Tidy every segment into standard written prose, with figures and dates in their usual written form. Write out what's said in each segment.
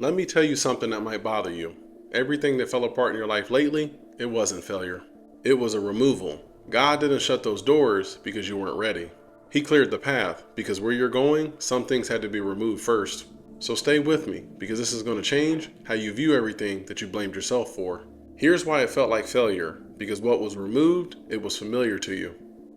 Let me tell you something that might bother you. Everything that fell apart in your life lately, it wasn't failure. It was a removal. God didn't shut those doors because you weren't ready. He cleared the path because where you're going, some things had to be removed first. So stay with me because this is going to change how you view everything that you blamed yourself for. Here's why it felt like failure, because what was removed, it was familiar to you.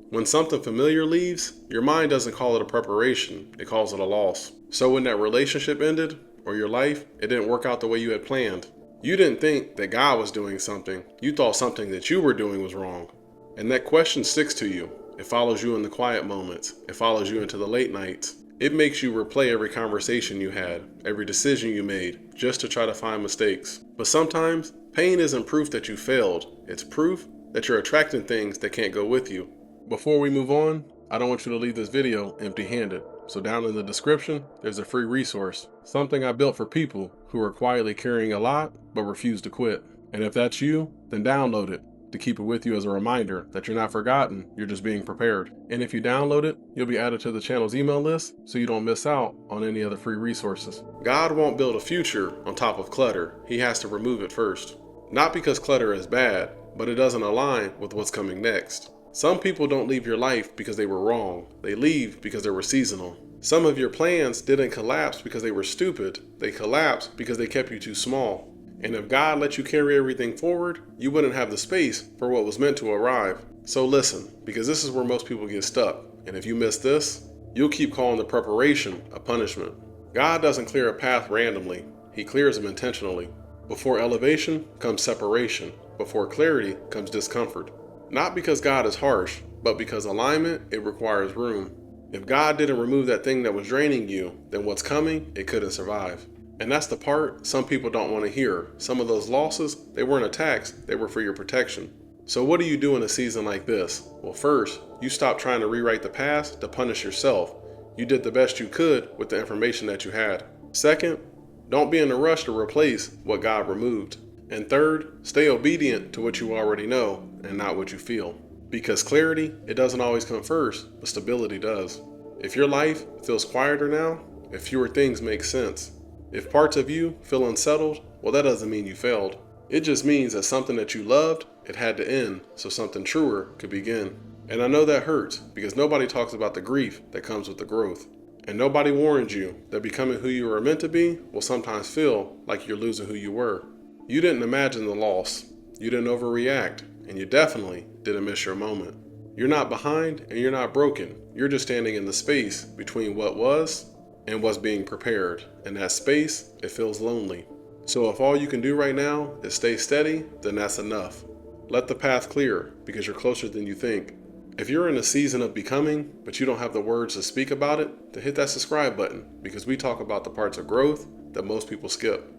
When something familiar leaves, your mind doesn't call it a preparation, it calls it a loss. So when that relationship ended, or your life, it didn't work out the way you had planned. You didn't think that God was doing something, you thought something that you were doing was wrong. And that question sticks to you. It follows you in the quiet moments, it follows you into the late nights. It makes you replay every conversation you had, every decision you made, just to try to find mistakes. But sometimes, pain isn't proof that you failed, it's proof that you're attracting things that can't go with you. Before we move on, I don't want you to leave this video empty-handed. So down in the description, there's a free resource. Something I built for people who are quietly carrying a lot, but refuse to quit. And if that's you, then download it to keep it with you as a reminder that you're not forgotten, you're just being prepared. And if you download it, you'll be added to the channel's email list so you don't miss out on any other free resources. God won't build a future on top of clutter. He has to remove it first. Not because clutter is bad, but it doesn't align with what's coming next. Some people don't leave your life because they were wrong. They leave because they were seasonal. Some of your plans didn't collapse because they were stupid. They collapsed because they kept you too small. And if God let you carry everything forward, you wouldn't have the space for what was meant to arrive. So listen, because this is where most people get stuck. And if you miss this, you'll keep calling the preparation a punishment. God doesn't clear a path randomly. He clears them intentionally. Before elevation comes separation. Before clarity comes discomfort. Not because God is harsh, but because alignment, it requires room. If God didn't remove that thing that was draining you, then what's coming, it couldn't survive. And that's the part some people don't want to hear. Some of those losses, they weren't attacks, they were for your protection. So what do you do in a season like this? Well, first, you stop trying to rewrite the past to punish yourself. You did the best you could with the information that you had. Second, don't be in a rush to replace what God removed. And third, stay obedient to what you already know and not what you feel. Because clarity, it doesn't always come first, but stability does. If your life feels quieter now, if fewer things make sense, if parts of you feel unsettled, well, that doesn't mean you failed. It just means that something that you loved, it had to end so something truer could begin. And I know that hurts because nobody talks about the grief that comes with the growth. And nobody warned you that becoming who you were meant to be will sometimes feel like you're losing who you were. You didn't imagine the loss, you didn't overreact, and you definitely didn't miss your moment. You're not behind and you're not broken. You're just standing in the space between what was and what's being prepared. And that space, it feels lonely. So if all you can do right now is stay steady, then that's enough. Let the path clear because you're closer than you think. If you're in a season of becoming, but you don't have the words to speak about it, then hit that subscribe button because we talk about the parts of growth that most people skip.